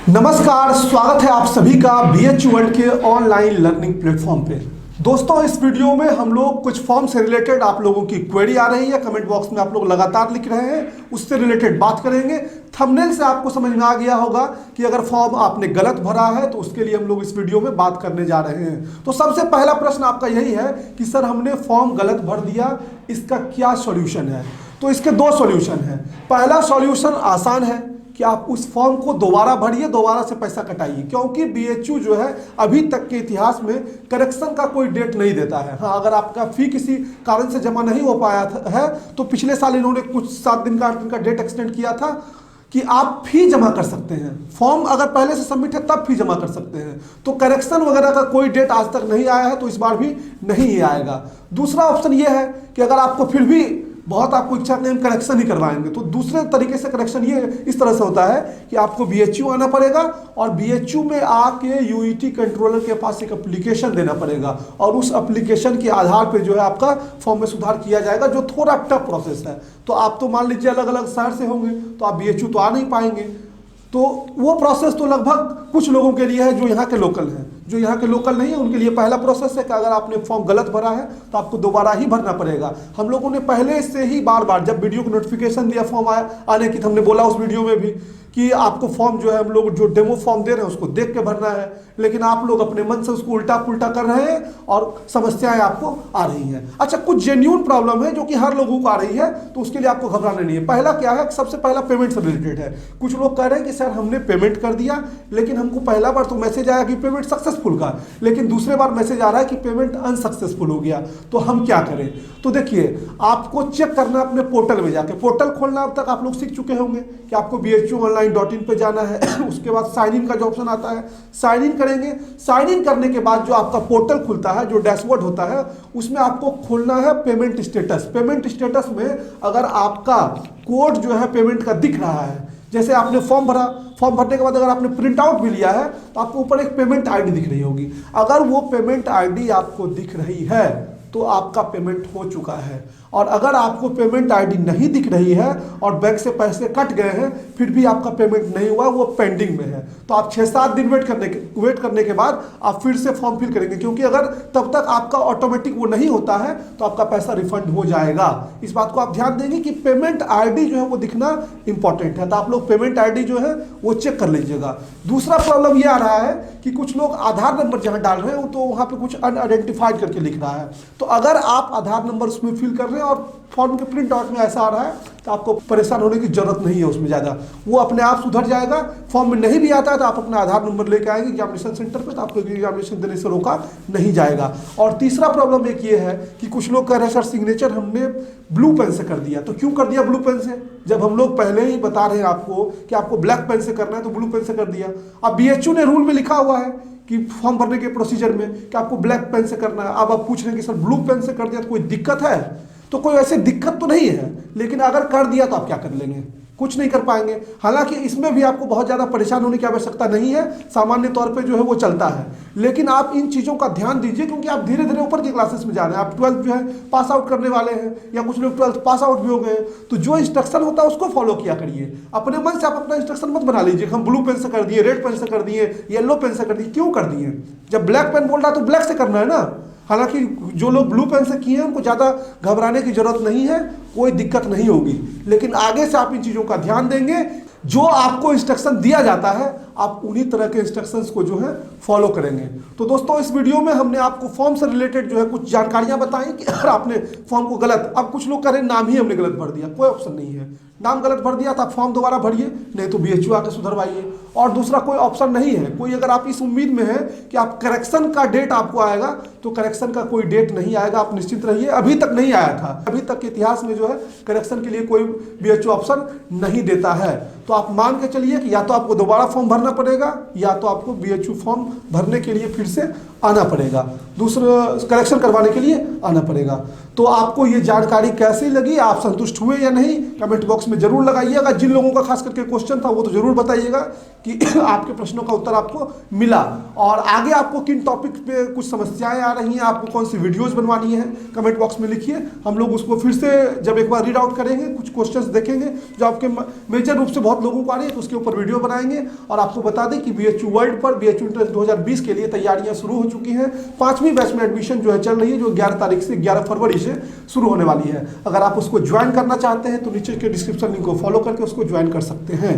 नमस्कार, स्वागत है आप सभी का BHU वर्ल्ड के ऑनलाइन लर्निंग प्लेटफॉर्म पे। दोस्तों, इस वीडियो में हम लोग कुछ फॉर्म से रिलेटेड आप लोगों की क्वेरी आ रही है, कमेंट बॉक्स में आप लोग लगातार लिख रहे हैं, उससे रिलेटेड बात करेंगे। थंबनेल से आपको समझ में आ गया होगा कि अगर फॉर्म आपने गलत भरा है तो उसके लिए हम लोग इस वीडियो में बात करने जा रहे हैं। तो सबसे पहला प्रश्न आपका यही है कि सर हमने फॉर्म गलत भर दिया, इसका क्या सॉल्यूशन है? तो इसके दो सॉल्यूशन हैं। पहला सॉल्यूशन आसान है कि आप उस फॉर्म को दोबारा भरिए, दोबारा से पैसा कटाइए, क्योंकि BHU जो है अभी तक के इतिहास में करेक्शन का कोई डेट नहीं देता है। हाँ, अगर आपका फी किसी कारण से जमा नहीं हो पाया है तो पिछले साल इन्होंने कुछ 7 दिन का 8 दिन का डेट एक्सटेंड किया था कि आप फी जमा कर सकते हैं। फॉर्म अगर पहले से सबमिट है तब फी जमा कर सकते हैं। तो करेक्शन वगैरह का कोई डेट आज तक नहीं आया है, तो इस बार भी नहीं आएगा। दूसरा ऑप्शन ये है कि अगर आपको फिर भी बहुत आपको इच्छा नहीं, करेक्शन ही करवाएंगे, तो दूसरे तरीके से करेक्शन ये इस तरह से होता है कि आपको BHU आना पड़ेगा और BHU में आके UET कंट्रोलर के पास एक एप्लीकेशन देना पड़ेगा और उस एप्लीकेशन के आधार पे जो है आपका फॉर्म में सुधार किया जाएगा, जो थोड़ा टफ प्रोसेस है। तो आप तो मान लीजिए अलग अलग शहर से होंगे तो आप BHU तो आ नहीं पाएंगे, तो वो प्रोसेस तो लगभग कुछ लोगों के लिए है जो यहाँ के लोकल हैं। जो यहाँ के लोकल नहीं है उनके लिए पहला प्रोसेस है कि अगर आपने फॉर्म गलत भरा है तो आपको दोबारा ही भरना पड़ेगा। हम लोगों ने पहले से ही बार बार जब वीडियो को नोटिफिकेशन दिया फॉर्म आने की, तो हमने बोला उस वीडियो में भी कि आपको फॉर्म जो है हम लोग जो डेमो फॉर्म दे रहे हैं उसको देख के भरना है, लेकिन आप लोग अपने मन से उसको उल्टा पुल्टा कर रहे हैं और समस्याएं आपको आ रही हैं। अच्छा, कुछ जेन्युइन प्रॉब्लम है जो कि हर लोगों को आ रही है, तो उसके लिए आपको घबराना नहीं है। पहला क्या है, सबसे पहला पेमेंट से रिलेटेड है। कुछ लोग कह रहे हैं कि सर हमने पेमेंट कर दिया, लेकिन हमको पहला बार तो मैसेज आया कि पेमेंट सक्सेसफुल का, लेकिन दूसरे बार मैसेज आ रहा है कि पेमेंट अनसक्सेसफुल हो गया। तो हम क्या करें? तो देखिए, आपको चेक करना अपने पोर्टल में जाके। पोर्टल खोलना अब तक आप लोग सीख चुके होंगे कि आपको BHUonline.in पे जाना है। उसके बाद साइन इन का जो ऑप्शन आता है, साइन इन करेंगे। साइन इन करने के बाद जो आपका पोर्टल खुलता है, जो डैशबोर्ड होता है, उसमें आपको खोलना है पेमेंट स्टेटस। पेमेंट स्टेटस में अगर आपका कोड जो है पेमेंट का दिख रहा है, जैसे आपने फॉर्म भरा, फॉर्म भरने के बाद अगर आपने प्रिंट आउट भी लिया है तो आपको ऊपर एक पेमेंट आईडी दिख रही होगी। अगर वो पेमेंट आईडी आपको दिख रही है तो आपका पेमेंट हो चुका है। और अगर आपको पेमेंट आईडी नहीं दिख रही है और बैंक से पैसे कट गए हैं फिर भी आपका पेमेंट नहीं हुआ, वो पेंडिंग में है, तो आप 6-7 दिन वेट करने के बाद आप फिर से फॉर्म फिल करेंगे, क्योंकि अगर तब तक आपका ऑटोमेटिक वो नहीं होता है तो आपका पैसा रिफंड हो जाएगा। इस बात को आप ध्यान देंगे कि पेमेंट आईडी जो है वो दिखना इंपॉर्टेंट है, तो आप लोग पेमेंट आईडी जो है वो चेक कर लीजिएगा। दूसरा प्रॉब्लम ये आ रहा है कि कुछ लोग आधार नंबर जहाँ डाल रहे हैं तो वहाँ पे कुछ अनआइडेंटिफाइड करके लिख रहा है। तो अगर आप आधार नंबर उसमें फिल कर रहे हैं और फॉर्म के प्रिंट आउट में ऐसा आ रहा है तो आपको परेशान होने की जरूरत नहीं है उसमें ज़्यादा, वो अपने आप सुधर जाएगा। फॉर्म में नहीं भी आता है तो आप अपना आधार नंबर लेके आएंगे एग्जामिनेशन सेंटर पे, तो आपको एग्जामिनेशन देने से रोका नहीं जाएगा। और तीसरा प्रॉब्लम एक ये है कि कुछ लोग कह रहे हैं सर सिग्नेचर हमने ब्लू पेन से कर दिया। तो क्यों कर दिया ब्लू पेन से, जब हम लोग पहले ही बता रहे हैं आपको कि आपको ब्लैक पेन से करना है, तो ब्लू पेन से कर दिया। अब BHU ने रूल में लिखा हुआ है कि फॉर्म भरने के प्रोसीजर में कि आपको ब्लैक पेन से करना है। अब आप पूछ रहे हैं कि सर ब्लू पेन से कर दिया तो कोई दिक्कत है? तो कोई ऐसी दिक्कत तो नहीं है, लेकिन अगर कर दिया तो आप क्या कर लेंगे? कुछ नहीं कर पाएंगे। हालांकि इसमें भी आपको बहुत ज़्यादा परेशान होने की आवश्यकता नहीं है, सामान्य तौर पे जो है वो चलता है। लेकिन आप इन चीज़ों का ध्यान दीजिए, क्योंकि आप धीरे धीरे ऊपर की क्लासेस में जा रहे हैं। आप 12th जो है पास आउट करने वाले हैं, या कुछ लोग 12th पास आउट भी हो गए, तो जो इंस्ट्रक्शन होता है उसको फॉलो किया करिए। अपने मन से आप अपना इंस्ट्रक्शन मत बना लीजिए, हम ब्लू पेन से कर दिए, रेड पेन से कर दिए, येलो पेन से कर दिए। क्यों कर दिए? जब ब्लैक पेन बोल रहा है तो ब्लैक से करना है ना। हालांकि जो लोग ब्लू पेन से किए हैं उनको ज़्यादा घबराने की जरूरत नहीं है, कोई दिक्कत नहीं होगी। लेकिन आगे से आप इन चीज़ों का ध्यान देंगे, जो आपको इंस्ट्रक्शन दिया जाता है आप उन्हीं तरह के इंस्ट्रक्शंस को जो है फॉलो करेंगे। तो दोस्तों, इस वीडियो में हमने आपको फॉर्म से रिलेटेड जो है कुछ जानकारियां बताई कि अगर आपने फॉर्म को गलत, अब कुछ लोग कह रहे हैं नाम ही हमने गलत भर दिया, कोई ऑप्शन नहीं है। नाम गलत भर दिया तो आप फॉर्म दोबारा भरिए, नहीं तो BHU आके सुधरवाइए, और दूसरा कोई ऑप्शन नहीं है कोई। अगर आप इस उम्मीद में है कि आप करेक्शन का डेट आपको आएगा, तो करेक्शन का कोई डेट नहीं आएगा, आप निश्चिंत रहिए। अभी तक नहीं आया था, अभी तक के इतिहास में जो है करेक्शन के लिए कोई BHU ऑप्शन नहीं देता है। तो आप मान के चलिए कि या तो आपको दोबारा फॉर्म भरना पड़ेगा, या तो आपको BHU फॉर्म भरने के लिए फिर से आना पड़ेगा, दूसरा करेक्शन करवाने के लिए आना पड़ेगा। तो आपको ये जानकारी कैसी लगी, आप संतुष्ट हुए या नहीं, कमेंट बॉक्स में जरूर लगाइएगा। जिन लोगों का खास करके क्वेश्चन था वो तो जरूर बताइएगा कि आपके प्रश्नों का उत्तर आपको मिला, और आगे आपको किन टॉपिक पे कुछ समस्याएं आ रही हैं, आपको कौन सी वीडियोस बनवानी है, कमेंट बॉक्स में लिखिए। हम लोग उसको फिर से जब एक बार रीड आउट करेंगे, कुछ क्वेश्चंस देखेंगे जो आपके मेजर रूप से बहुत लोगों को आ रही है, तो उसके ऊपर वीडियो बनाएंगे। और आपको बता दें कि BHU वर्ल्ड पर BHU एंट्रेंस 2020 के लिए तैयारियां शुरू हो चुकी हैं। 5वीं बैच में एडमिशन जो है चल रही है, जो 11 तारीख से 11 फरवरी से शुरू होने वाली है। अगर आप उसको ज्वाइन करना चाहते हैं तो नीचे के डिस्क्रिप्शन लिंक को फॉलो करके उसको ज्वाइन कर सकते हैं।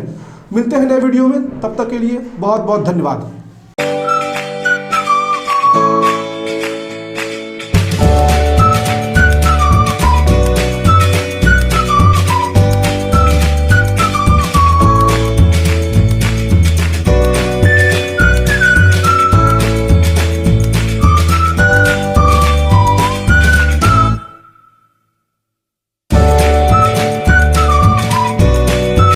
मिलते हैं नए वीडियो में, तब तक के लिए बहुत बहुत धन्यवाद।